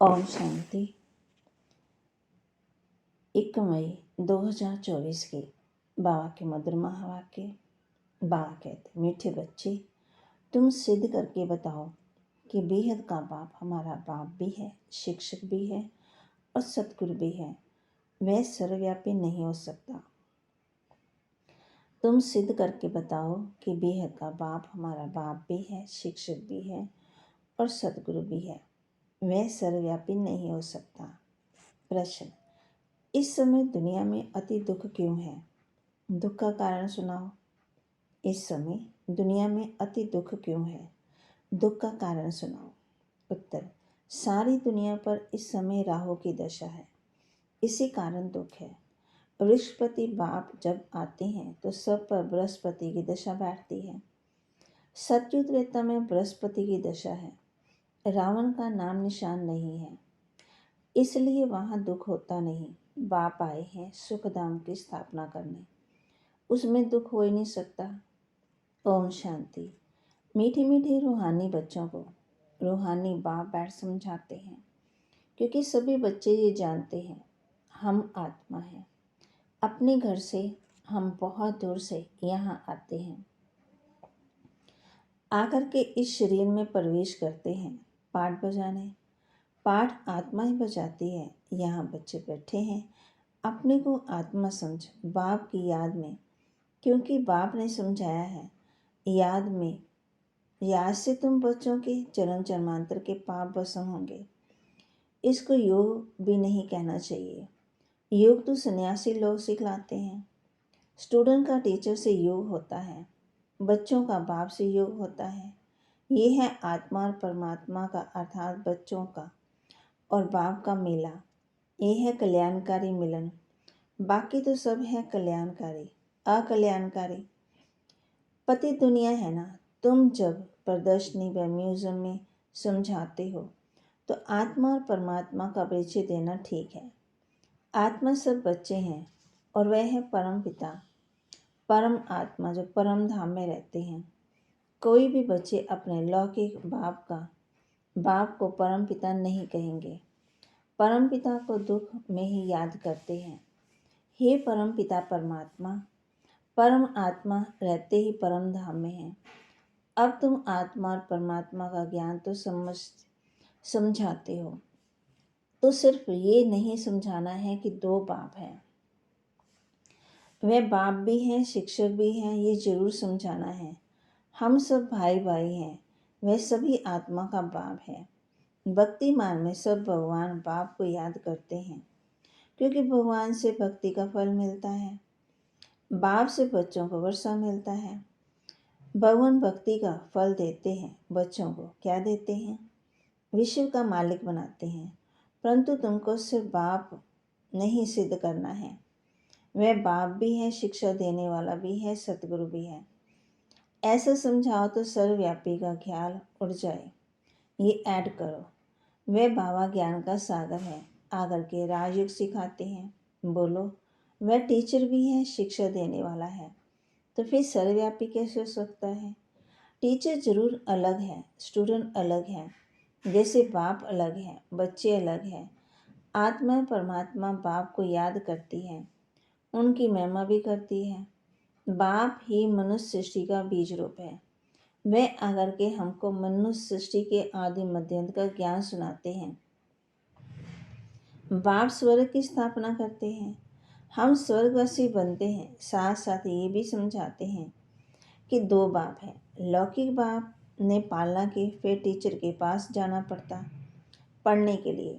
ओम शांति। 1 मई 2024 के बाबा के मधुर महावाक्य। बाबा कहते, मीठे बच्चे, तुम सिद्ध करके बताओ कि बेहद का बाप हमारा बाप भी है, शिक्षक भी है और सतगुरु भी है। वह सर्वव्यापी नहीं हो सकता। तुम सिद्ध करके बताओ कि बेहद का बाप हमारा बाप भी है, शिक्षक भी है और सतगुरु भी है। वह सर्वव्यापी नहीं हो सकता। प्रश्न, इस समय दुनिया में अति दुख क्यों है? दुख का कारण सुनाओ। इस समय दुनिया में अति दुख क्यों है? दुख का कारण सुनाओ। उत्तर, सारी दुनिया पर इस समय राहु की दशा है, इसी कारण दुख है। बृहस्पति बाप जब आते हैं तो सब पर बृहस्पति की दशा बैठती है। सतयुग त्रेता में बृहस्पति की दशा है। रावण का नाम निशान नहीं है, इसलिए वहाँ दुख होता नहीं। बाप आए हैं सुखधाम की स्थापना करने, उसमें दुख हो ही नहीं सकता। ओम शांति। मीठे मीठे रूहानी बच्चों को रूहानी बाप बैठ समझाते हैं, क्योंकि सभी बच्चे ये जानते हैं हम आत्मा हैं। अपने घर से हम बहुत दूर से यहाँ आते हैं, आकर के इस शरीर में प्रवेश करते हैं पाठ बजाने। पाठ आत्मा ही बजाती है। यहाँ बच्चे बैठे हैं, अपने को आत्मा समझ बाप की याद में, क्योंकि बाप ने समझाया है याद से तुम बच्चों के जन्म जन्मांतर के पाप भस्म होंगे। इसको योग भी नहीं कहना चाहिए। योग तो सन्यासी लोग सिखलाते हैं। स्टूडेंट का टीचर से योग होता है, बच्चों का बाप से योग होता है। ये है आत्मा और परमात्मा का अर्थात बच्चों का और बाप का मेला। ये है कल्याणकारी मिलन। बाकी तो सब है कल्याणकारी अकल्याणकारी। पति दुनिया है ना। तुम जब प्रदर्शनी व म्यूजियम में समझाते हो तो आत्मा और परमात्मा का परिचय देना ठीक है। आत्मा सब बच्चे हैं और वह है परम पिता, परम आत्मा जो परम धाम में रहते हैं। कोई भी बच्चे अपने लौकिक बाप को परम पिता नहीं कहेंगे। परम पिता को दुख में ही याद करते हैं। हे परम पिता परमात्मा, परम आत्मा रहते ही परम धाम में है। अब तुम आत्मा और परमात्मा का ज्ञान तो समझाते हो, तो सिर्फ ये नहीं समझाना है कि दो बाप हैं। वे बाप भी हैं, शिक्षक भी हैं, ये जरूर समझाना है। हम सब भाई भाई हैं, वे सभी आत्मा का बाप है। भक्ति मार्ग में सब भगवान बाप को याद करते हैं, क्योंकि भगवान से भक्ति का फल मिलता है। बाप से बच्चों को वर्षा मिलता है। भगवान भक्ति का फल देते हैं, बच्चों को क्या देते हैं? विश्व का मालिक बनाते हैं। परंतु तुमको सिर्फ बाप नहीं सिद्ध करना है। वह बाप भी है, शिक्षा देने वाला भी है, सतगुरु भी है। ऐसा समझाओ तो सर्वव्यापी का ख्याल उड़ जाए। ये ऐड करो, वह बाबा ज्ञान का सागर है, आकर के राजयोग सिखाते हैं। बोलो, वह टीचर भी है, शिक्षा देने वाला है। तो फिर सर्वव्यापी कैसे हो सकता है? टीचर जरूर अलग है, स्टूडेंट अलग है, जैसे बाप अलग है, बच्चे अलग हैं। आत्मा परमात्मा बाप को याद करती है, उनकी महिमा भी करती है। बाप ही मनुष्य सृष्टि का बीज रूप है। वह आकर के हमको मनुष्य सृष्टि के आदि मध्यांत का ज्ञान सुनाते हैं। बाप स्वर्ग की स्थापना करते हैं, हम स्वर्गवासी बनते हैं। साथ साथ ये भी समझाते हैं कि दो बाप हैं। लौकिक बाप ने पालना की, फिर टीचर के पास जाना पड़ता पढ़ने के लिए।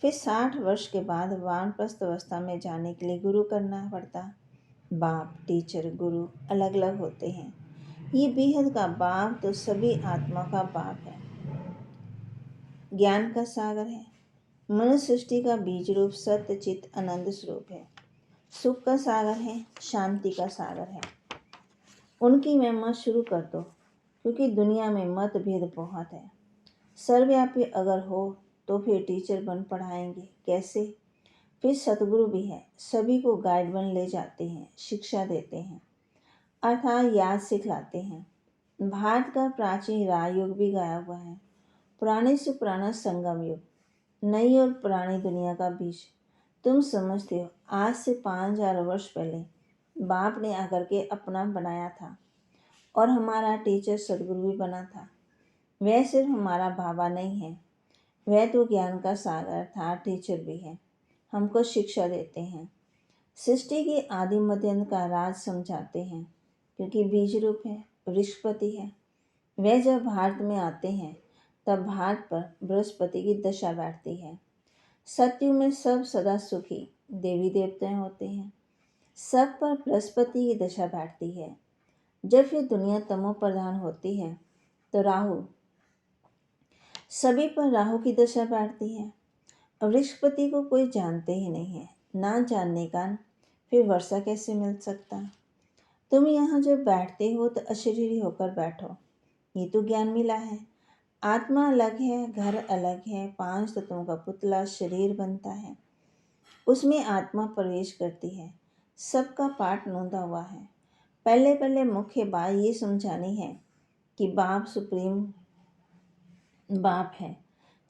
फिर 60 वर्ष के बाद वानप्रस्थ अवस्था में जाने के लिए गुरु करना पड़ता। बाप, टीचर, गुरु अलग अलग होते हैं। ये बेहद का बाप तो सभी आत्मा का बाप है, ज्ञान का सागर है। मनुष्य सृष्टि का बीज रूप सत्य चित आनंद स्वरूप है। सुख का सागर है, शांति का सागर है। उनकी महिमा शुरू कर दो, क्योंकि दुनिया में मतभेद बहुत है। सर्वव्यापी अगर हो तो फिर टीचर बन पढ़ाएंगे कैसे? फिर सतगुरु भी है, सभी को गाइड बन ले जाते हैं, शिक्षा देते हैं, अर्थात याद सिखलाते हैं। भारत का प्राचीन राजयोग भी गाया हुआ है, पुराने से पुराना संगम युग। नई और पुरानी दुनिया का बीच। तुम समझते हो, आज से 5000 वर्ष पहले बाप ने आकर के अपना बनाया था और हमारा टीचर सदगुरु भी बना था। वह सिर्फ हमारा बाबा नहीं है, वह तो ज्ञान का सागर था, टीचर भी है, हमको शिक्षा देते हैं, सृष्टि की आदि मध्य अंत का राज समझाते हैं। क्योंकि बीज रूप है, वृक्षपति है, वह जब भारत में आते हैं तब भारत पर बृहस्पति की दशा बैठती है। सत्युग में सब सदा सुखी देवी देवताएं होते हैं, सब पर बृहस्पति की दशा बैठती है। जब फिर दुनिया तमो प्रधान होती है तो राहु, सभी पर राहु की दशा बैठती है। वृक्षपति को कोई जानते ही नहीं है, ना जानने का फिर वर्षा कैसे मिल सकता। तुम यहाँ जब बैठते हो तो अशरीरी होकर बैठो, ये तो ज्ञान मिला है। आत्मा अलग है, घर अलग है, 5 तत्वों का पुतला शरीर बनता है, उसमें आत्मा प्रवेश करती है, सबका पाठ नोंदा हुआ है। पहले पहले मुख्य बात ये समझानी है कि बाप सुप्रीम बाप है,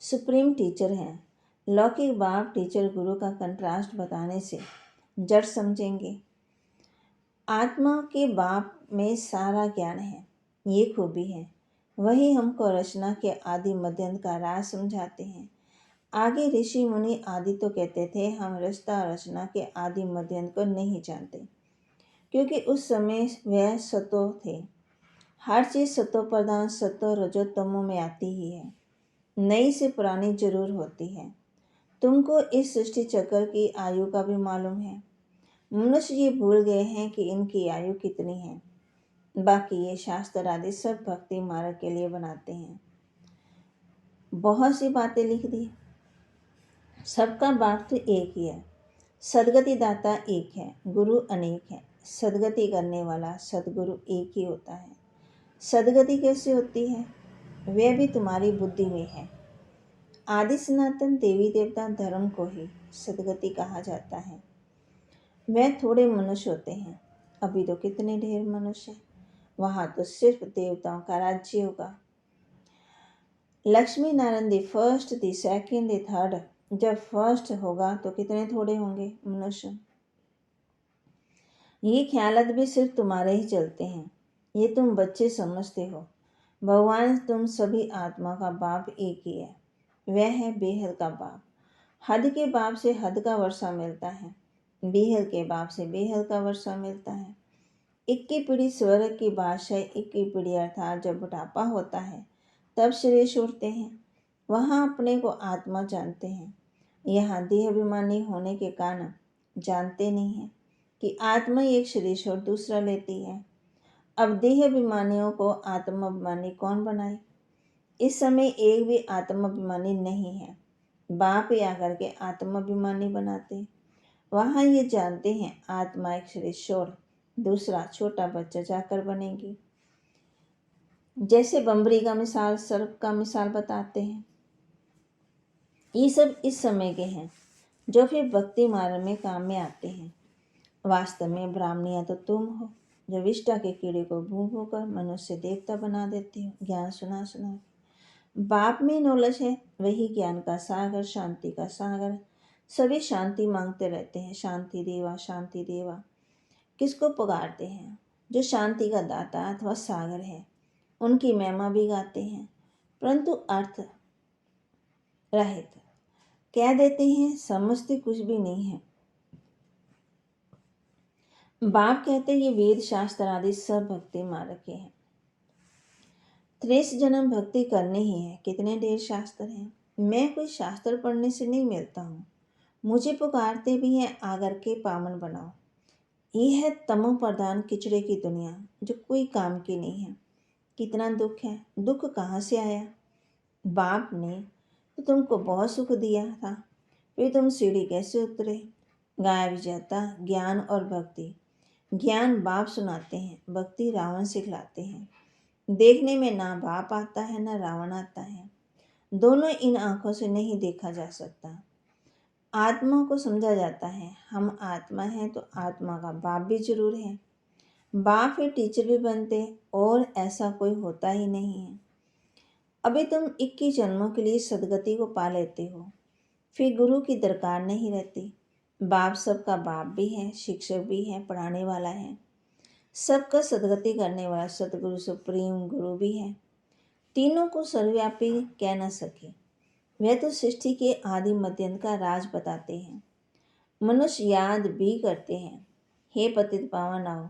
सुप्रीम टीचर है। लौकिक बाप टीचर गुरु का कंट्रास्ट बताने से जड़ समझेंगे। आत्मा के बाप में सारा ज्ञान है, ये खूबी है, वही हमको रचना के आदि मध्यंत का राज समझाते हैं। आगे ऋषि मुनि आदि तो कहते थे, हम रचता रचना के आदि मध्यंत को नहीं जानते, क्योंकि उस समय वह सतो थे। हर चीज़ सतो प्रधान सतो रजो तमो में आती ही है, नई से पुरानी जरूर होती है। तुमको इस सृष्टि चक्र की आयु का भी मालूम है। मनुष्य ये भूल गए हैं कि इनकी आयु कितनी है। बाकी ये शास्त्र आदि सब भक्ति मार्ग के लिए बनाते हैं। बहुत सी बातें लिख दी, सबका बाप तो एक ही है, सदगति दाता एक है, गुरु अनेक है, सदगति करने वाला सदगुरु एक ही होता है। सदगति कैसे होती है, वह भी तुम्हारी बुद्धि में है। आदि सनातन देवी देवता धर्म को ही सदगति कहा जाता है। वह थोड़े मनुष्य होते हैं, अभी तो कितने ढेर मनुष्य हैं, वहाँ तो सिर्फ देवताओं का राज्य होगा। Lakshmi Narayan the first the second the third, जब फर्स्ट होगा तो कितने थोड़े होंगे मनुष्य। ये ख्यालात भी सिर्फ तुम्हारे ही चलते हैं, ये तुम बच्चे समझते हो। भगवान तुम सभी आत्मा का बाप एक ही है, वह है बेहद का बाप। हद के बाप से हद का वर्षा मिलता है, बेहद के बाप से बेहद का वर्षा मिलता है। 21 पीढ़ी स्वर्ग की बादशाह, 21 पीढ़ी अर्थात जब बुढ़ापा होता है तब शरीर छोड़ते हैं, वहाँ अपने को आत्मा जानते हैं। यहाँ देह अभिमानी होने के कारण जानते नहीं हैं कि आत्मा एक शरीर छोड़ दूसरा लेती है। अब देह अभिमानियों को आत्माभिमानी कौन बनाए। इस समय एक भी आत्माभिमानी नहीं है, बाप ही आकर के आत्माभिमानी बनाते। वहाँ ये जानते हैं आत्मा एक शरीर छोड़ दूसरा छोटा बच्चा जाकर बनेगी। जैसे बम्बरी का मिसाल, सर्प का मिसाल बताते हैं। ये सब इस समय के हैं जो फिर भक्ति मार्ग में काम में आते हैं। वास्तव में ब्राह्मणियाँ तो तुम हो, जो विष्टा के कीड़े को भूख होकर मनुष्य देवता बना देती हो। ज्ञान सुना सुना बाप में नॉलेज है, वही ज्ञान का सागर, शांति का सागर। सभी शांति मांगते रहते हैं, शांति देवा शांति देवा। किसको पुकारते हैं? जो शांति का दाता अथवा सागर है, उनकी महिमा भी गाते हैं, परंतु अर्थ रहित कह देते हैं, समझते कुछ भी नहीं है। बाप कहते ये वेद शास्त्र आदि सब भक्ति मार्ग के हैं, 30 जन्म भक्ति करने ही है। कितने ढेर शास्त्र हैं, मैं कोई शास्त्र पढ़ने से नहीं मिलता हूँ। मुझे पुकारते भी हैं आकर के पावन बनाओ। ये है तमो प्रधान किचड़े की दुनिया जो कोई काम की नहीं है। कितना दुख है, दुख कहाँ से आया? बाप ने तो तुमको बहुत सुख दिया था, फिर तुम सीढ़ी कैसे उतरे? गाया भी जाता ज्ञान और भक्ति। ज्ञान बाप सुनाते हैं, भक्ति रावण सिखलाते हैं। देखने में ना बाप आता है ना रावण आता है, दोनों इन आंखों से नहीं देखा जा सकता। आत्मा को समझा जाता है, हम आत्मा हैं तो आत्मा का बाप भी जरूर है। बाप फिर टीचर भी बनते और ऐसा कोई होता ही नहीं है। अभी तुम 21 जन्मों के लिए सदगति को पा लेते हो, फिर गुरु की दरकार नहीं रहती। बाप सबका बाप भी है, शिक्षक भी है, पढ़ाने वाला है, सबका सदगति करने वाला सतगुरु सुप्रीम गुरु भी है। तीनों को सर्वव्यापी कह न सके। वह तो सृष्टि के आदि मध्यंत का राज बताते हैं। मनुष्य याद भी करते हैं, हे पतित पावन आओ,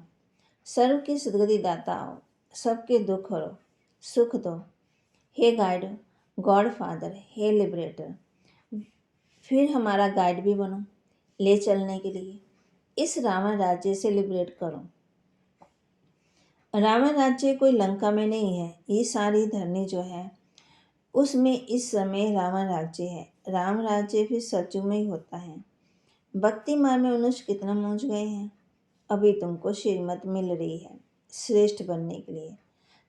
सर्व की सदगति दाता आओ, सबके दुख हरो, सुख दो, हे गाइड, गॉड फादर, हे लिबरेटर। फिर हमारा गाइड भी बनो, ले चलने के लिए इस रावण राज्य से लिबरेट करो। रावण राज्य कोई लंका में नहीं है, ये सारी धरनी जो है उसमें इस समय रावण राज्य है। राम राज्य भी सत्युग में ही होता है। भक्ति मार्ग में मनुष्य कितना पहुंच गए हैं। अभी तुमको श्रीमत मिल रही है श्रेष्ठ बनने के लिए।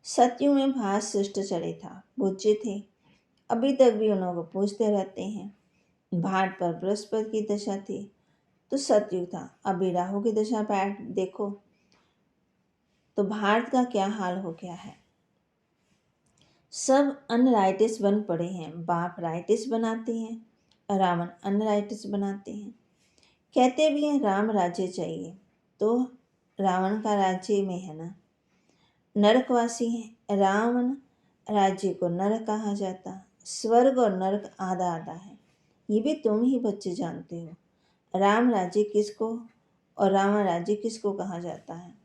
सत्युग में भात श्रेष्ठ चले था, पूज्य थे, अभी तक भी उन्हों को पूछते रहते हैं। भाट पर बृहस्पति की दशा थी तो सत्युग था, अभी राहु की दशा बैठ देखो तो भारत का क्या हाल हो गया है। सब अनराइटिस बन पड़े हैं। बाप राइटिस बनाते हैं, रावण अनराइटिस बनाते हैं। कहते भी हैं राम राज्य चाहिए, तो रावण का राज्य में है ना, नरकवासी है। रावण राज्य को नरक कहा जाता, स्वर्ग और नरक आधा आधा है। ये भी तुम ही बच्चे जानते हो। राम राज्य किसको और रावण राज्य किसको कहा जाता है।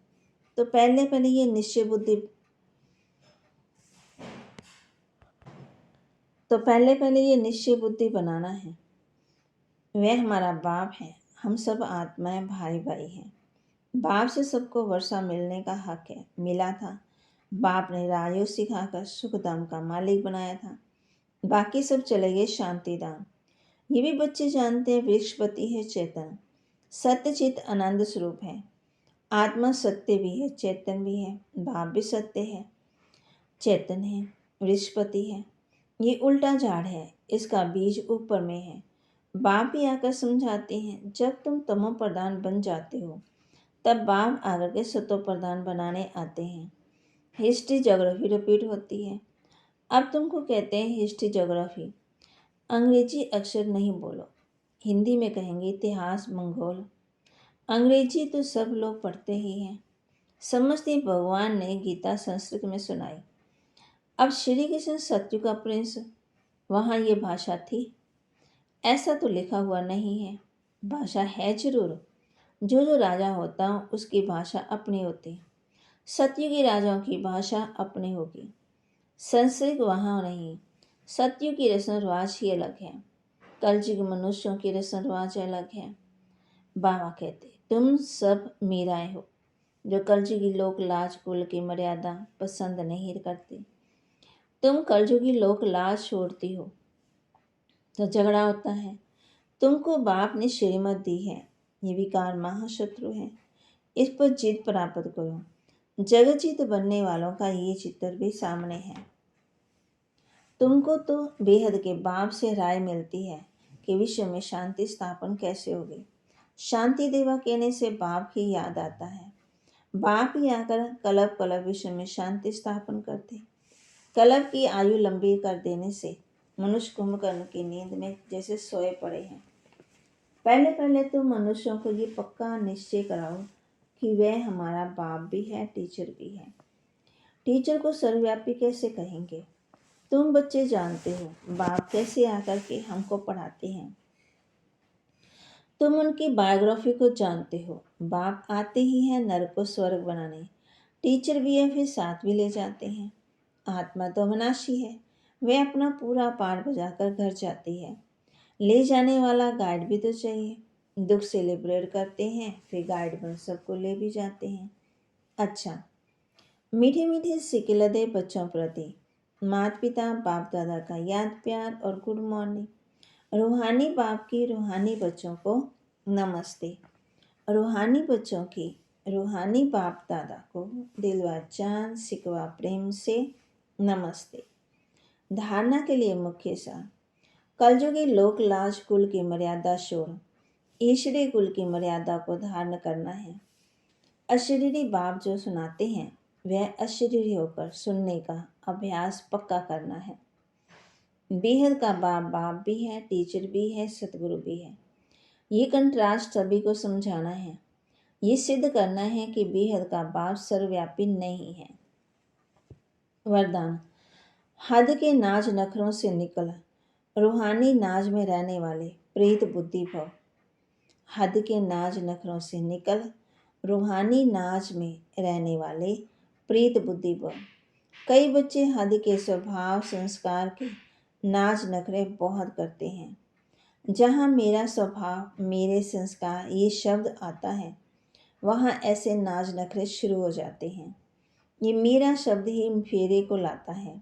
तो पहले ये निश्चय बुद्धि ये निश्चय बुद्धि बनाना है। वह हमारा बाप है, हम सब आत्माएं भाई भाई हैं। बाप से सबको वर्षा मिलने का हक है, मिला था। बाप ने राजयोग सिखाकर सुखधाम का मालिक बनाया था, बाकी सब चले गए शांतिधाम। ये भी बच्चे जानते हैं वृक्षपति है चेतन, सत्य चित आनंद स्वरूप है। आत्मा सत्य भी है, चेतन भी है। बाप भी सत्य है, चेतन है, वृक्षपति है। ये उल्टा झाड़ है, इसका बीज ऊपर में है। बाप ही आकर समझाते हैं, जब तुम तमो प्रधान बन जाते हो तब बाप आकर के सतो प्रधान बनाने आते हैं। हिस्ट्री ज्योग्राफी रिपीट होती है। अब तुमको कहते हैं हिस्ट्री ज्योग्राफी, अंग्रेजी अक्षर नहीं बोलो, हिंदी में कहेंगे इतिहास मंगोल। अंग्रेजी तो सब लोग पढ़ते ही हैं, समझते भगवान ने गीता संस्कृत में सुनाई। अब श्री कृष्ण सत्यु का प्रिंस, वहाँ ये भाषा थी ऐसा तो लिखा हुआ नहीं है। भाषा है जरूर, जो राजा होता उसकी भाषा अपनी होती। सत्ययुगी राजाओं की भाषा अपनी होगी, संस्कृत वहाँ नहीं। सत्ययुग की रस्म रिवाज ही अलग है, कलयुग मनुष्यों की रस्म रिवाज अलग है। बाबा कहते तुम सब मीराएं हो जो कलयुगी लोक लाज कुल की मर्यादा पसंद नहीं करते। तुम कलयुगी लोक लाज छोड़ती हो तो झगड़ा होता है। तुमको बाप ने श्रीमत दी है, ये विकार महाशत्रु है, इस पर जीत प्राप्त करो। जगत जीत बनने वालों का ये चित्र भी सामने है। तुमको तो बेहद के बाप से राय मिलती है कि विश्व में शांति स्थापन कैसे होगी। शांति देवा कहने से बाप ही याद आता है। बाप ही आकर कलप विश्व में शांति स्थापन करते। कलप की आयु लंबी कर देने से मनुष्य कुंभकर्ण की नींद में जैसे सोए पड़े हैं। पहले तो मनुष्यों को ये पक्का निश्चय कराओ कि वह हमारा बाप भी है, टीचर भी है। टीचर को सर्वव्यापी कैसे कहेंगे। तुम बच्चे जानते हो बाप कैसे आकर के हमको पढ़ाते हैं। तुम उनकी बायोग्राफी को जानते हो। बाप आते ही हैं नरक को स्वर्ग बनाने, टीचर भी है फिर साथ भी ले जाते हैं। आत्मा तो अविनाशी है, वह अपना पूरा पाठ बजाकर घर जाती है। ले जाने वाला गाइड भी तो चाहिए। दुख से लिबरेट करते हैं, फिर गाइड बन सबको ले भी जाते हैं। अच्छा, मीठे मीठे सिकिलदे बच्चों प्रति माता पिता बाप दादा का याद प्यार और गुड मॉर्निंग। रूहानी बाप की रूहानी बच्चों को नमस्ते। रूहानी बच्चों की रूहानी बाप दादा को दिलवा चांद सिकवा प्रेम से नमस्ते। धारणा के लिए मुख्य सार, कलयुगी लोक लाज कुल की मर्यादा छोड़ ईश्वरीय कुल की मर्यादा को धारण करना है। अशरीरी बाप जो सुनाते हैं वह अशरीरी होकर सुनने का अभ्यास पक्का करना है। बेहद का बाप बाप भी है, टीचर भी है, सतगुरु भी है। ये कंट्रास्ट सभी को समझाना है। ये सिद्ध करना है कि बेहद का बाप सर्वव्यापी नहीं है। वरदान। हद के नाज नखरों से निकल, रूहानी नाज में रहने वाले प्रीत बुद्धि भव। हद के नाज नखरों से निकल, रूहानी नाज में रहने वाले प्रीत बुद्धि भव। कई बच्चे हद के स्वभाव संस्कार के नाज नखरे बहुत करते हैं। जहाँ मेरा स्वभाव, मेरे संस्कार ये शब्द आता है, वहाँ ऐसे नाज नखरे शुरू हो जाते हैं। ये मेरा शब्द ही फेरे को लाता है।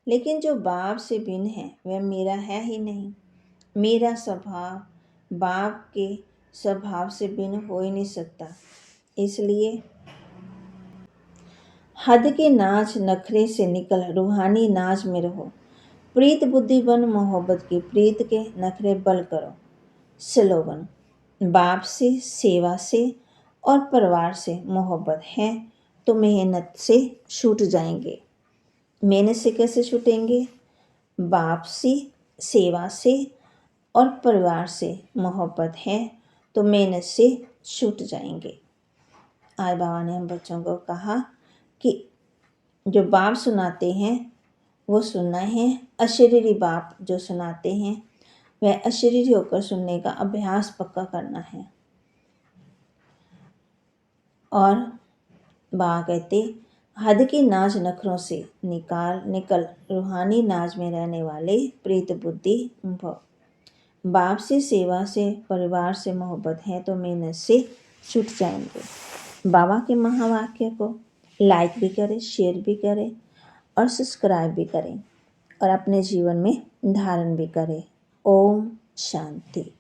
लेकिन जो बाप से भिन्न है वह मेरा है ही नहीं। मेरा स्वभाव बाप के स्वभाव से भिन्न हो ही नहीं सकता। इसलिए हद के नाच नखरे से निकल रूहानी नाच में रहो। प्रीत बुद्धि बन मोहब्बत की प्रीत के नखरे बल करो। स्लोगन। बाप से, सेवा से और परिवार से मोहब्बत है तो मेहनत से छूट जाएंगे। मेहनत से कैसे छूटेंगे? बाप से, सेवा से और परिवार से मोहब्बत है तो मेहनत से छूट जाएंगे। आज बाबा ने हम बच्चों को कहा कि जो बाप सुनाते हैं वो सुनना है। अशरीरी बाप जो सुनाते हैं वह अशरीरी होकर सुनने का अभ्यास पक्का करना है। और बाबा कहते, हद के नाज नखरों से निकल रूहानी नाज में रहने वाले प्रीत बुद्धि भव। बाप से, सेवा से, परिवार से मोहब्बत है तो मेहनत से छूट जाएंगे। बाबा के महावाक्य को लाइक भी करें, शेयर भी करें और सब्सक्राइब भी करें और अपने जीवन में धारण भी करें। ओम शांति।